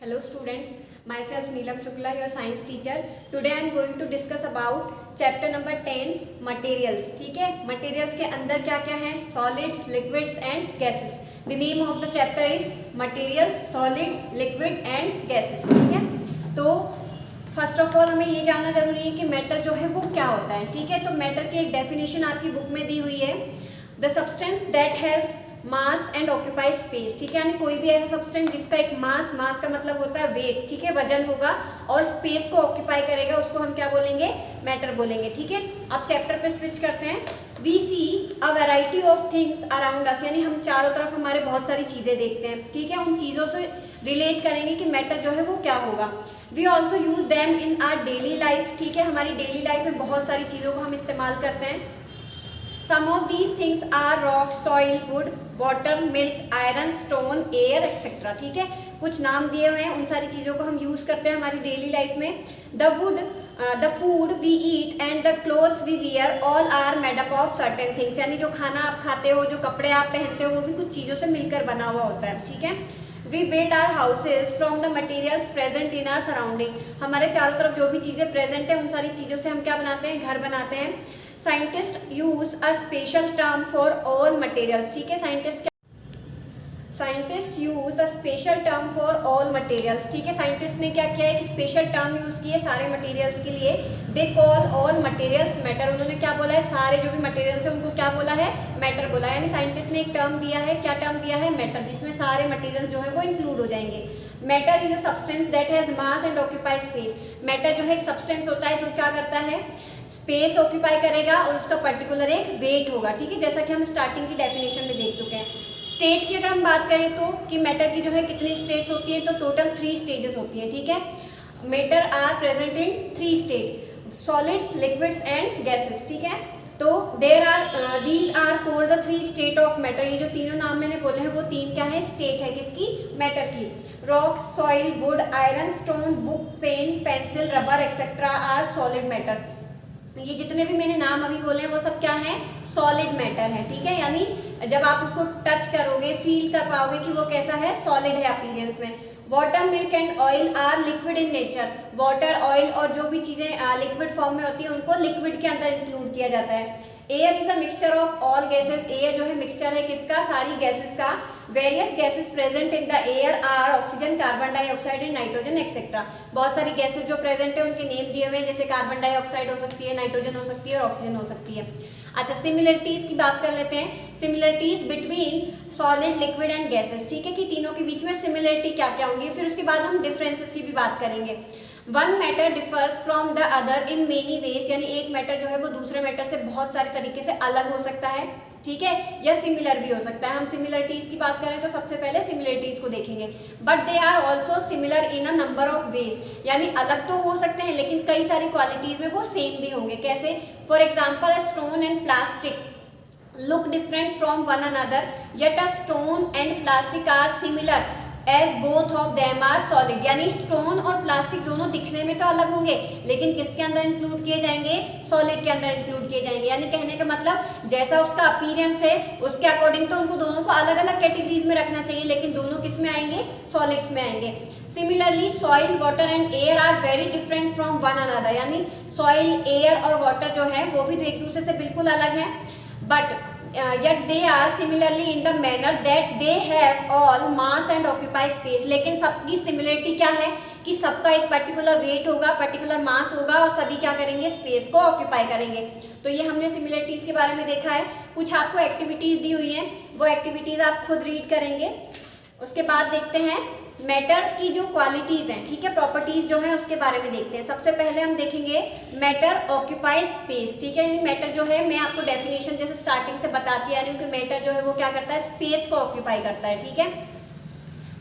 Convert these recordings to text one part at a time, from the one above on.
Hello students, myself Neelam Shukla, your science teacher. Today I am going to discuss about chapter number 10 materials. ठीक है, materials के अंदर क्या क्या है? Solids, liquids and gases. The name of the chapter is materials, solid, liquid and gases. ठीक है, तो फर्स्ट ऑफ ऑल हमें ये जानना जरूरी है कि मैटर जो है वो क्या होता है. ठीक है, तो मैटर की एक डेफिनेशन आपकी बुक में दी हुई है, the substance that has mass and occupy space. ठीक है, यानी कोई भी ऐसा सब्सटेंस जिसका एक मास का मतलब होता है वेट, ठीक है, वजन होगा, और स्पेस को ऑक्यूपाई करेगा, उसको हम क्या बोलेंगे? मैटर बोलेंगे. ठीक है, अब चैप्टर पे स्विच करते हैं. We see a variety of things around us, यानी हम चारों तरफ हमारे बहुत सारी चीजें देखते हैं. ठीक है, उन चीजों से रिलेट करेंगे कि मैटर जो है वो क्या होगा. We also use them in our daily life. ठीक है, हमारी डेली लाइफ में बहुत सारी चीजों को हम इस्तेमाल करते हैं. Some of these things are rock, soil, wood, water, milk, iron, stone, air, etc. ठीक है, कुछ नाम दिए हुए हैं, उन सारी चीज़ों को हम यूज़ करते हैं हमारी डेली लाइफ में. The food we eat and the clothes we wear all are made up of certain things. यानी जो खाना आप खाते हो, जो कपड़े आप पहनते हो, वो भी कुछ चीज़ों से मिलकर बना हुआ होता है. ठीक है, We build our houses from the materials present in our surrounding. हमारे चारों तरफ जो भी चीज़ें प्रेजेंट है, उन सारी चीज़ों से हम क्या बनाते हैं? घर बनाते हैं. Scientist use a special term for all materials. ठीक है, scientist use a special term for all materials. ठीक है, साइंटिस्ट ने क्या किया है? एक स्पेशल टर्म यूज की है सारे मटेरियल्स के लिए. They call all materials matter. उन्होंने क्या बोला है? सारे जो भी मटेरियल्स है उनको क्या बोला है? मैटर बोला है. यानी साइंटिस्ट ने एक टर्म दिया है. क्या टर्म दिया है? मैटर, जिसमें सारे मटेरियल जो है वो इंक्लूड हो जाएंगे. Matter is a substance that has mass and occupy space. Matter जो है एक सब्सटेंस होता है जो क्या करता है? स्पेस ऑक्यूपाई करेगा और उसका पर्टिकुलर एक वेट होगा. ठीक है, जैसा कि हम स्टार्टिंग की डेफिनेशन में देख चुके हैं. स्टेट की अगर हम बात करें तो कि मैटर की जो है कितनी स्टेट्स होती है, तो टोटल 3 स्टेजेस होती हैं. ठीक है, matter are present in 3 state, solids, liquids and gases. ठीक है, तो these are called the 3 state of matter. ये जो तीनों नाम मैंने बोले हैं वो 3 क्या है? स्टेट है. किसकी? मैटर की. Rocks, soil, wood, iron, stone, book, pen, pencil, rubber etcetera are solid matter. ये जितने भी मैंने नाम अभी बोले हैं वो सब क्या है? सॉलिड मैटर है. ठीक है, यानी जब आप उसको टच करोगे, फील कर पाओगे कि वो कैसा है? सॉलिड है अपीयरेंस में. Water, milk and oil are liquid in nature. Water, oil और जो भी चीजें लिक्विड फॉर्म में होती है उनको लिक्विड के अंदर इंक्लूड किया जाता है. Air is a mixture of all gases. Air जो है मिक्सचर है किसका? सारी गैसेस का. Various gases present in the air are oxygen, carbon dioxide and nitrogen etcetera. बहुत सारी गैसेस जो प्रेजेंट है उनके नेम दिए हुए हैं, जैसे कार्बन डाइऑक्साइड हो सकती है, नाइट्रोजन हो सकती है और ऑक्सीजन हो सकती है. अच्छा, सिमिलरिटीज की बात कर लेते हैं. Similarities between solid, liquid and gases. ठीक है, कि तीनों के बीच में सिमिलरिटी क्या क्या होंगी. फिर उसके बाद हम डिफरेंसेस की भी बात करेंगे. One matter differs from the other in many ways. यानी एक मैटर जो है वो दूसरे मैटर से बहुत सारे तरीके से अलग हो सकता है. ठीक है, या सिमिलर भी हो सकता है. हम सिमिलरिटीज की बात करें तो सबसे पहले सिमिलरिटीज को देखेंगे. But they are also similar in a number of ways. यानी अलग तो हो सकते हैं लेकिन कई सारी क्वालिटीज में वो सेम भी होंगे. कैसे? For example, stone and plastic look different from one another, yet a stone and plastic are similar as both of them are solid. यानी स्टोन और प्लास्टिक दोनों दिखने में तो अलग होंगे लेकिन किसके अंदर इंक्लूड किए जाएंगे? सॉलिड के अंदर इंक्लूड किए जाएंगे. यानी कहने का मतलब जैसा उसका अपीयरेंस है उसके अकॉर्डिंग तो उनको दोनों को अलग अलग कैटेगरीज में रखना चाहिए, लेकिन दोनों किस में आएंगे? सॉलिड्स में आएंगे. Similarly soil, water and air are very different from one another. यानी सॉइल, एयर और वाटर जो है वो भी एक दूसरे से बिल्कुल अलग है. But yet they are similarly in the manner that they have all mass and occupy space. लेकिन सबकी सिमिलरिटी क्या है? कि सबका एक पर्टिकुलर वेट होगा, पर्टिकुलर मास होगा और सभी क्या करेंगे? स्पेस को ऑक्यूपाई करेंगे. तो ये हमने सिमिलरिटीज के बारे में देखा है. कुछ आपको एक्टिविटीज दी हुई हैं, वो एक्टिविटीज आप खुद रीड करेंगे. उसके बाद देखते हैं मैटर की जो क्वालिटीज हैं. ठीक है, प्रॉपर्टीज जो है उसके बारे में देखते हैं. सबसे पहले हम देखेंगे मैटर ऑक्यूपाई स्पेस. ठीक है, मैटर जो है मैं आपको डेफिनेशन जैसे स्टार्टिंग से बताती आ रही हूँ कि मैटर जो है वो क्या करता है? स्पेस को ऑक्यूपाई करता है. ठीक है,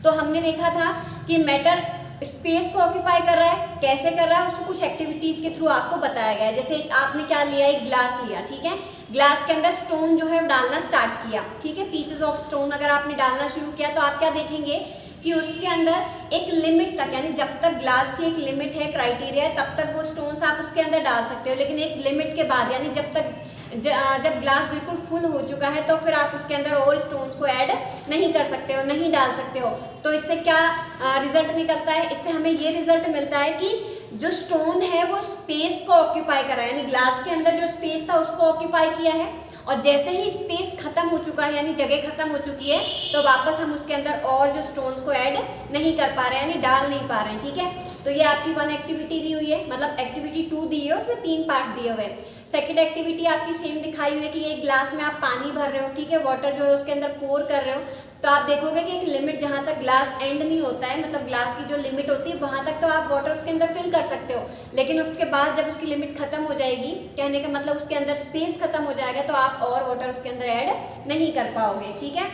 तो हमने देखा था कि मैटर स्पेस को ऑक्यूपाई कर रहा है. कैसे कर रहा है? उसको कुछ एक्टिविटीज के थ्रू आपको बताया गया है. जैसे आपने क्या लिया? एक ग्लास लिया. ठीक है, ग्लास के अंदर स्टोन जो है डालना स्टार्ट किया. ठीक है, पीसेस ऑफ स्टोन अगर आपने डालना शुरू किया तो आप क्या देखेंगे कि उसके अंदर एक लिमिट तक, यानी जब तक ग्लास की एक लिमिट है, क्राइटेरिया है, तब तक वो स्टोन्स आप उसके अंदर डाल सकते हो. लेकिन एक लिमिट के बाद, यानी जब तक जब ग्लास बिल्कुल फुल हो चुका है तो फिर आप उसके अंदर और स्टोन्स को ऐड नहीं कर सकते हो, नहीं डाल सकते हो। तो इससे क्या रिजल्ट निकलता है, इससे हमें ये रिजल्ट मिलता है कि जो स्टोन है वो स्पेस को ऑक्यूपाई कर रहा है, यानी ग्लास के अंदर जो स्पेस था उसको ऑक्यूपाई किया है, और जैसे ही स्पेस खत्म हो चुका है यानी जगह खत्म हो चुकी है तो वापस हम उसके अंदर और जो स्टोन्स को ऐड नहीं कर पा रहे हैं, यानी डाल नहीं पा रहे हैं। ठीक है, तो ये आपकी 1 एक्टिविटी दी हुई है, मतलब एक्टिविटी 2 दी है, उसमें 3 पार्ट दिए हुए हैं। सेकंड एक्टिविटी आपकी सेम दिखाई हुई है कि एक ग्लास में आप पानी भर रहे हो, ठीक है, वाटर जो है उसके अंदर पोर कर रहे हो, तो आप देखोगे कि एक लिमिट जहाँ तक ग्लास एंड नहीं होता है, मतलब ग्लास की जो लिमिट होती है वहाँ तक तो आप वाटर उसके अंदर फिल कर सकते हो, लेकिन उसके बाद जब उसकी लिमिट खत्म हो जाएगी, कहने का मतलब उसके अंदर स्पेस खत्म हो जाएगा, तो आप और वाटर उसके अंदर ऐड नहीं कर पाओगे। ठीक है,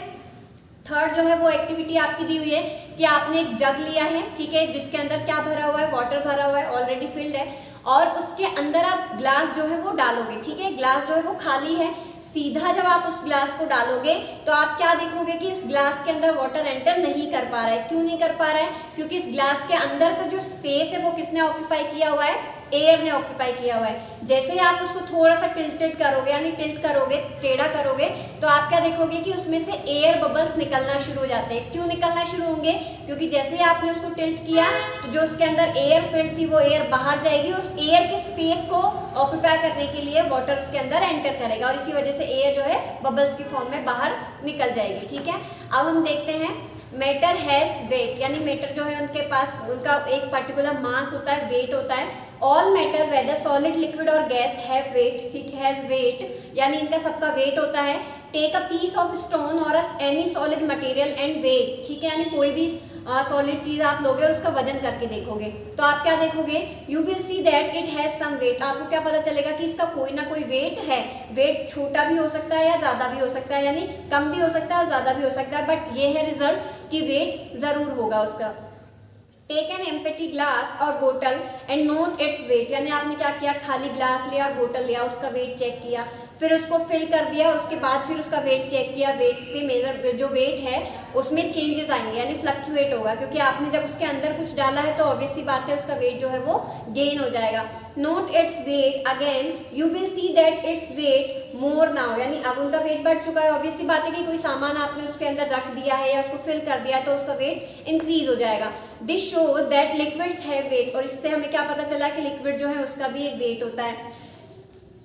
थर्ड जो है वो एक्टिविटी आपकी दी हुई है कि आपने एक जग लिया है, ठीक है, जिसके अंदर क्या भरा हुआ है, वाटर भरा हुआ है, ऑलरेडी फिल्ड है, और उसके अंदर आप ग्लास जो है वो डालोगे। ठीक है, ग्लास जो है वो खाली है, सीधा जब आप उस ग्लास को डालोगे तो आप क्या देखोगे कि उस ग्लास के अंदर वाटर एंटर नहीं कर पा रहा है। क्यों नहीं कर पा रहा है? क्योंकि इस ग्लास के अंदर का जो स्पेस है वो किसने ऑक्यूपाई किया हुआ है, एयर ने ऑक्यूपाई किया हुआ है। जैसे ही आप उसको थोड़ा सा टिल्टेड करोगे, यानी टिल्ट करोगे, टेढ़ा करोगे, तो आप क्या देखोगे कि उसमें से एयर बबल्स निकलना शुरू हो जाते हैं। क्यों निकलना शुरू होंगे? क्योंकि जैसे ही आपने उसको टिल्ट किया तो जो उसके अंदर एयर फिल्ड थी वो एयर बाहर जाएगी और उस एयर के स्पेस को ऑक्यूपाई करने के लिए वाटर उसके अंदर एंटर करेगा और इसी वजह से एयर जो है बबल्स की फॉर्म में बाहर निकल जाएगी। ठीक है, अब हम देखते हैं मैटर हैज वेट, यानी मैटर जो है उनके पास उनका एक पर्टिकुलर मास होता है, वेट होता है। All matter whether solid liquid और gas have weight, has weight, यानी इनका सबका वेट होता है। Take a piece of stone और any solid material and weight, ठीक है, यानी कोई भी सॉलिड चीज आप लोगे और उसका वजन करके देखोगे तो आप क्या देखोगे, you will see that it has some weight. आपको क्या पता चलेगा कि इसका कोई ना कोई वेट है। वेट छोटा भी हो सकता है या ज्यादा भी हो सकता है, यानी कम भी हो सकता है और ज्यादा भी हो सकता है, बट ये है रिजल्ट कि वेट जरूर होगा उसका। टेक एन एम्प्टी ग्लास और बोतल एंड नोट इट्स वेट, यानी आपने क्या किया, खाली ग्लास लिया और बोतल लिया, उसका वेट चेक किया, फिर उसको फिल कर दिया, उसके बाद फिर उसका वेट चेक किया। वेट पे मेजर जो वेट है उसमें चेंजेस आएंगे, यानी फ्लक्चुएट होगा, क्योंकि आपने जब उसके अंदर कुछ डाला है तो ऑब्वियस सी बात है उसका वेट जो है वो गेन हो जाएगा। Note its weight again, you will see that its weight more now, यानी अब उनका वेट बढ़ चुका है। ऑब्वियस सी बात है कि कोई सामान आपने उसके अंदर रख दिया है या उसको फिल कर दिया है तो उसका वेट इंक्रीज हो जाएगा। This shows that liquids have weight, और इससे हमें क्या पता चला कि लिक्विड जो है उसका भी एक वेट होता है।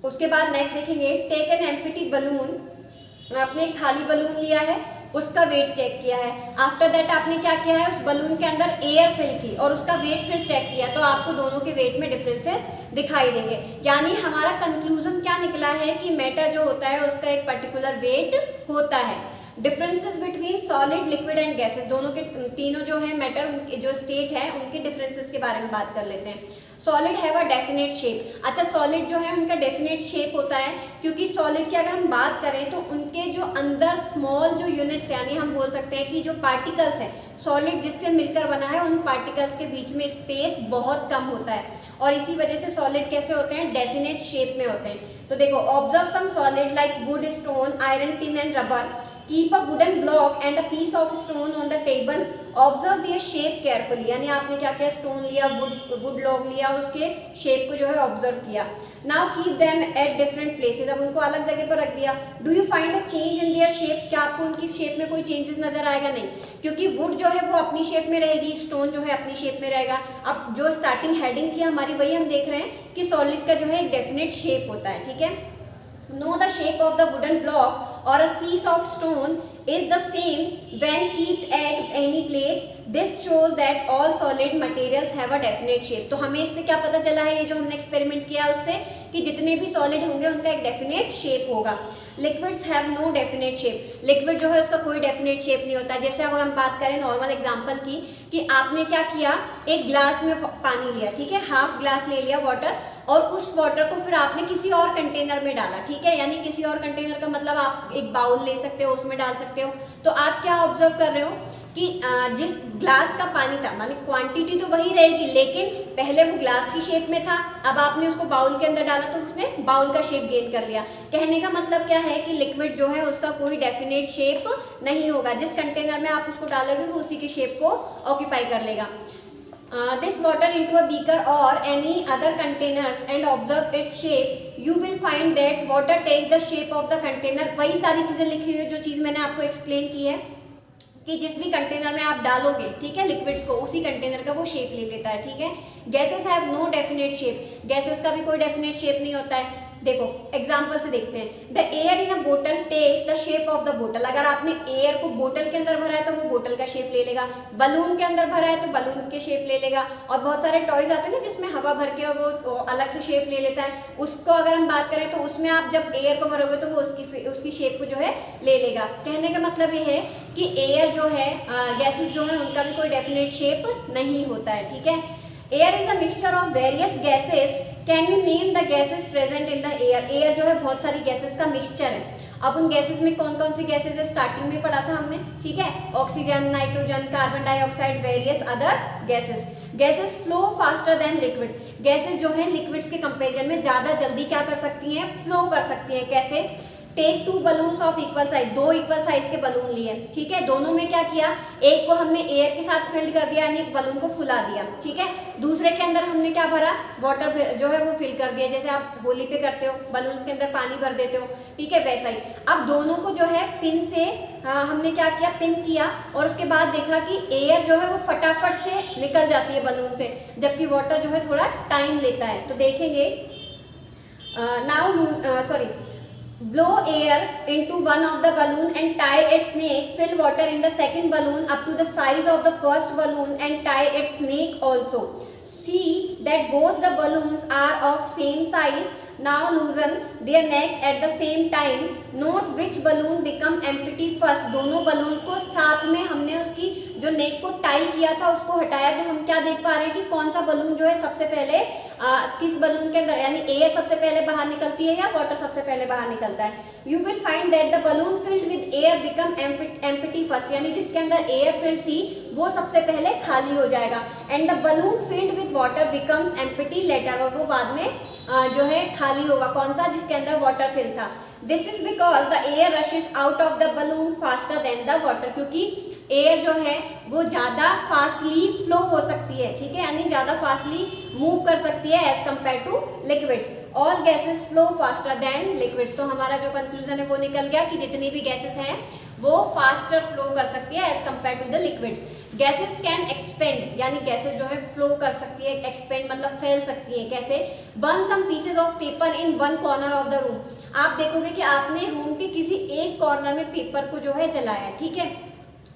उसके बाद नेक्स्ट देखेंगे, टेक एन एम्प्टी बलून, आपने एक खाली बलून लिया है, उसका वेट चेक किया है। आफ्टर दैट आपने क्या किया है, उस बलून के अंदर एयर फिल की और उसका वेट फिर चेक किया, तो आपको दोनों के वेट में डिफरेंसेस दिखाई देंगे। यानी हमारा कंक्लूजन क्या निकला है कि मैटर जो होता है उसका एक पर्टिकुलर वेट होता है। Differences between solid liquid and gases, दोनों के तीनों जो है मैटर, उनके जो स्टेट है उनके डिफरेंसेस के बारे में बात कर लेते हैं। Solid have a definite shape, अच्छा सॉलिड जो है उनका डेफिनेट शेप होता है, क्योंकि सॉलिड की अगर हम बात करें तो उनके जो अंदर स्मॉल जो यूनिट्स, यानी हम बोल सकते हैं कि जो पार्टिकल्स हैं, सॉलिड जिससे मिलकर बना है उन पार्टिकल्स के बीच में स्पेस बहुत कम होता है और इसी वजह से सॉलिड कैसे होते हैं, डेफिनेट शेप में होते हैं। तो देखो, observe some solid like wood, stone, iron, tin and rubber, keep a wooden block and a piece of stone on the table, observe their shape carefully, यानी आपने क्या किया, स्टोन लिया, वुड लॉग लिया, उसके शेप को जो है ऑब्जर्व किया। Now keep them at different places, अब उनको अलग जगह पर रख दिया। Do you find a change in their shape, क्या आपको उनकी शेप में कोई चेंजेस नजर आएगा? नहीं, क्योंकि वुड जो है वो अपनी शेप में रहेगी, स्टोन जो है अपनी शेप में रहेगा। अब जो स्टार्टिंग हेडिंग थी हमारी वही हम देख रहे हैं कि सॉलिड का जो है एक डेफिनेट शेप होता है। ठीक है, know the shape of the wooden block or a piece of stone is the same when kept at any place. This shows that all solid materials have a definite shape. तो हमें इससे क्या पता चला है, ये जो हमने एक्सपेरिमेंट किया उससे, कि जितने भी सॉलिड होंगे उनका एक डेफिनेट शेप होगा। Liquids have no definite shape, liquid जो है उसका कोई डेफिनेट शेप नहीं होता। जैसे अब हम बात करें नॉर्मल एग्जांपल की, कि आपने क्या किया, एक ग्लास में पानी लिया, ठीक है, हाफ ग्लास ले लिया वाटर, और उस वाटर को फिर आपने किसी और कंटेनर में डाला, ठीक है, यानी किसी और कंटेनर का मतलब आप एक बाउल ले सकते हो, उसमें डाल सकते हो। तो आप क्या ऑब्जर्व कर रहे हो कि जिस ग्लास का पानी था, माने क्वांटिटी तो वही रहेगी, लेकिन पहले वो ग्लास की शेप में था, अब आपने उसको बाउल के अंदर डाला तो उसने बाउल का शेप गेन कर लिया। कहने का मतलब क्या है कि लिक्विड जो है उसका कोई डेफिनेट शेप नहीं होगा, जिस कंटेनर में आप उसको डालोगे वो उसी की शेप को ऑक्यूपाई कर लेगा। this water into a beaker or any other containers and observe its shape, you will find that water takes the shape of the container। वही सारी चीज़ें लिखी हुई है जो चीज़ मैंने आपको एक्सप्लेन की है कि जिस भी कंटेनर में आप डालोगे, ठीक है, लिक्विड्स को, उसी कंटेनर का वो शेप ले लेता है, ठीक है। Gases have no definite shape, gases का भी कोई डेफिनेट शेप नहीं होता है। देखो एग्जांपल से देखते हैं, the air in a bottle takes the shape of the bottle. अगर आपने एयर को बोतल के अंदर भरा है तो वो बोतल का शेप ले लेगा, बलून के अंदर भरा है तो बलून के शेप ले लेगा, और बहुत सारे टॉयज आते हैं ना जिसमें हवा भर के वो अलग से शेप ले लेता है, उसको अगर हम बात करें तो उसमें आप जब एयर को भरोगे तो वो उसकी शेप को जो है ले लेगा। कहने का मतलब ये है कि एयर जो है, गैसेस जो है, उनका भी कोई डेफिनेट शेप नहीं होता है, ठीक है। Air is a mixture of various gases, can you name the gases present in the air. Air जो है बहुत सारी गैसेस का मिक्सचर है। अब उन गैसेस में कौन कौन सी गैसेस है स्टार्टिंग में पढ़ा था हमने, ठीक है, oxygen, nitrogen, carbon dioxide, various other gases. Gases flow faster then liquid, gases जो है लिक्विड्स के कंपेरिजन में ज़्यादा जल्दी क्या कर सकती हैं, फ्लो कर सकती हैं। कैसे? Take 2 balloons of equal size, 2 equal size के बलून लिए, ठीक है, दोनों में क्या किया, एक को हमने एयर के साथ फिल्ड कर दिया यानी बलून को फुला दिया, ठीक है, दूसरे के अंदर हमने क्या भरा, वाटर जो है वो फिल कर दिया, जैसे आप होली पे करते हो, बलून्स के अंदर पानी भर देते हो, ठीक है, वैसा ही। अब दोनों को जो है पिन से हमने क्या किया, पिन किया, और उसके बाद देखा कि एयर जो है वो फटाफट से निकल जाती है बलून से, जबकि वाटर जो है थोड़ा टाइम लेता है। तो देखेंगे blow air into one of the balloon and tie its neck, fill water in the second balloon up to the size of the first balloon and tie its neck also. See that both the balloons are of same size. Now loosen their necks at the same time. Note which balloon become empty first. दोनों balloons को साथ में हमने उसकी जो नेक को tie किया था उसको हटाया, तो हम क्या देख पा रहे हैं कि कौन सा बलून जो है सबसे पहले किस बलून के अंदर, यानी एयर सबसे पहले बाहर निकलती है या वाटर सबसे पहले बाहर निकलता है। You will find that the balloon filled with air become empty first, यानी जिसके अंदर एयर फिल्ड थी वो सबसे पहले खाली हो जाएगा, and the balloon filled with water becomes empty later, और वो बाद में जो है खाली होगा, कौन सा, जिसके अंदर वाटर फिल था। This is because the air rashes out of the balloon faster than the water, क्योंकि एयर जो है वो ज़्यादा फास्टली फ्लो हो सकती है, ठीक है, यानी ज़्यादा फास्टली मूव कर सकती है as compare to liquids. All gases flow faster than liquids. तो हमारा जो कंक्लूजन है वो निकल गया कि जितनी भी गैसेस हैं वो फास्टर फ्लो कर सकती है as compare to the liquids. Gases can expand, यानी गैसेस जो है फ्लो कर सकती है, एक्सपेंड मतलब फैल सकती है। कैसे? Burn some pieces of paper in one corner of the room. आप देखोगे कि आपने रूम के किसी एक कॉर्नर में पेपर को जो है जलाया, ठीक है,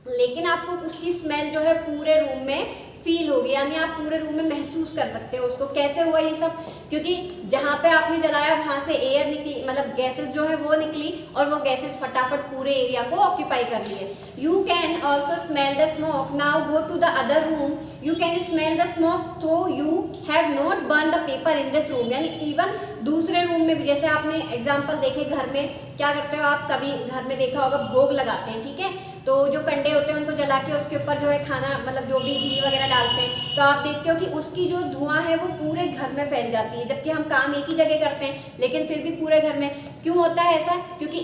लेकिन आपको उसकी स्मेल जो है पूरे रूम में फील होगी, यानी आप पूरे रूम में महसूस कर सकते हो उसको। कैसे हुआ ये सब? क्योंकि जहाँ पे आपने जलाया वहाँ से एयर निकली, मतलब गैसेस जो है वो निकली, और वो गैसेस फटाफट पूरे एरिया को ऑक्यूपाई कर लिए। You can also smell the smoke. Now go to the other room, you can smell the smoke, तो you have not burn the paper in this room. यानी इवन दूसरे रूम में भी, जैसे आपने एग्जाम्पल देखे, घर में क्या करते हो आप, कभी घर में देखा होगा भोग लगाते हैं, ठीक है, तो जो कंडे होते हैं उनको जला के उसके ऊपर जो है खाना, मतलब जो भी घी वगैरह डालते हैं, तो आप देखते हो कि उसकी जो धुआं है वो पूरे घर में फैल जाती है, जबकि हम काम एक ही जगह करते हैं लेकिन फिर भी पूरे घर में। क्यों होता है ऐसा? क्योंकि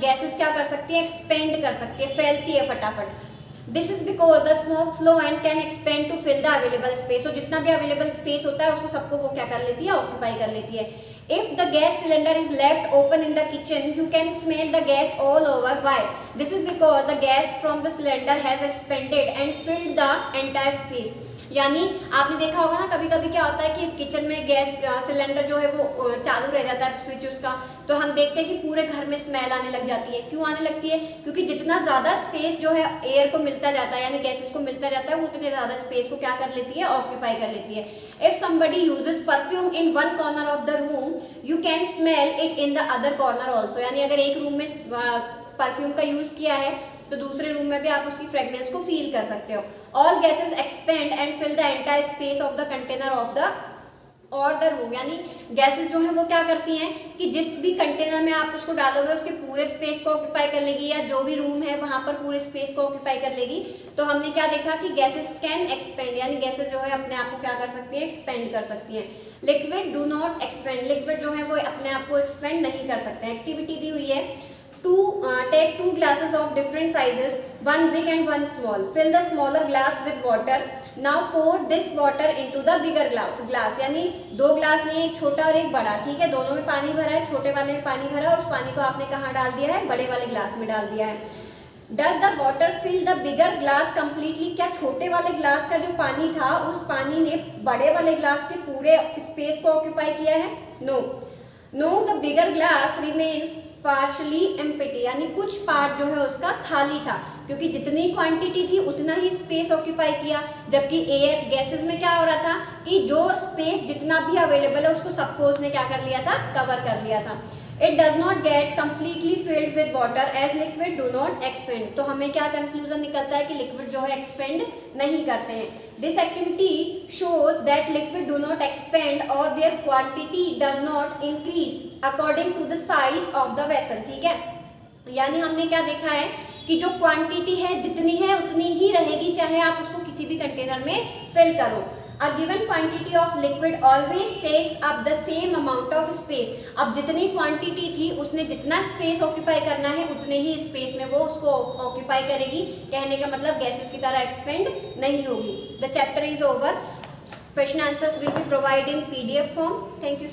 गैसेस क्या कर सकती है, एक्सपेंड कर सकती है, फैलती है फटाफट। This is because the smoke flow and can expand to fill the available space. तो जितना भी अवेलेबल स्पेस होता है उसको सबको वो क्या कर लेती है, ऑक्यूपाई कर लेती है। If the gas cylinder is left open in the kitchen, you can smell the gas all over. Why? This is because the gas from the cylinder has expanded and filled the entire space. यानी आपने देखा होगा ना, कभी कभी क्या होता है कि किचन में गैस सिलेंडर जो है वो चालू रह जाता है स्विच उसका, तो हम देखते हैं कि पूरे घर में स्मेल आने लग जाती है। क्यों आने लगती है? क्योंकि जितना ज़्यादा स्पेस जो है एयर को मिलता जाता है, यानी गैसेस को मिलता जाता है, वो उतने ज़्यादा स्पेस को क्या कर लेती है, ऑक्यूपाई कर लेती है। If somebody uses perfume in one corner of the room, you can smell it in the other corner also. यानी अगर एक रूम में परफ्यूम का यूज़ किया है तो दूसरे रूम में भी आप उसकी फ्रेगनेंस को फील कर सकते हो। All gases expand and fill the entire space of the container of the or the room. यानी गैसेस जो है वो क्या करती हैं कि जिस भी कंटेनर में आप उसको डालोगे उसके पूरे स्पेस को ऑक्यूपाई कर लेगी, या जो भी रूम है वहाँ पर पूरे स्पेस को ऑक्यूपाई कर लेगी। तो हमने क्या देखा कि गैसेस कैन एक्सपेंड, यानी गैसेस जो है अपने आप को क्या कर सकती है, एक्सपेंड कर सकती हैं। Liquid do not expand, liquid जो है वो अपने आप को एक्सपेंड नहीं कर सकते हैं। एक्टिविटी दी हुई है, take two glasses of different sizes, one big and one small. Fill the smaller glass with water. Now pour this water into the bigger glass. यानी दो ग्लास लिए, एक छोटा और एक बड़ा, ठीक है, दोनों में पानी भरा है, छोटे वाले में पानी भरा और उस पानी को आपने कहाँ डाल दिया है, बड़े वाले ग्लास में डाल दिया है. Does the water fill the bigger glass completely? क्या छोटे वाले ग्लास का जो पानी था उस पानी ने बड़े वाले ग्लास के पूरे स्पेस को ऑक्यूपाई किया है? No, the bigger glass remains partially empty. यानी कुछ पार्ट जो है उसका खाली था, क्योंकि जितनी क्वांटिटी थी उतना ही स्पेस ऑक्यूपाई किया, जबकि एयर गैसेस में क्या हो रहा था कि जो स्पेस जितना भी अवेलेबल है उसको सबको उसने क्या कर लिया था, कवर कर लिया था. It does not get completely filled with water as liquid do not expand. तो हमें क्या कंक्लूजन निकलता है कि लिक्विड जो है एक्सपेंड नहीं करते हैं. This activity shows that liquid do not expand or their quantity does not increase according to the size of the vessel. ठीक है, यानी हमने क्या देखा है कि जो क्वांटिटी है जितनी है उतनी ही रहेगी, चाहे आप उसको किसी भी कंटेनर में फिल करो. A given quantity of liquid always takes up the same amount of space. अब जितनी क्वांटिटी थी उसने जितना स्पेस ऑक्यूपाई करना है उतने ही स्पेस में वो उसको ऑक्यूपाई करेगी. कहने का मतलब गैसेस की तरह एक्सपेंड नहीं होगी. The chapter is over. Question answers will be provided in PDF form. Thank you.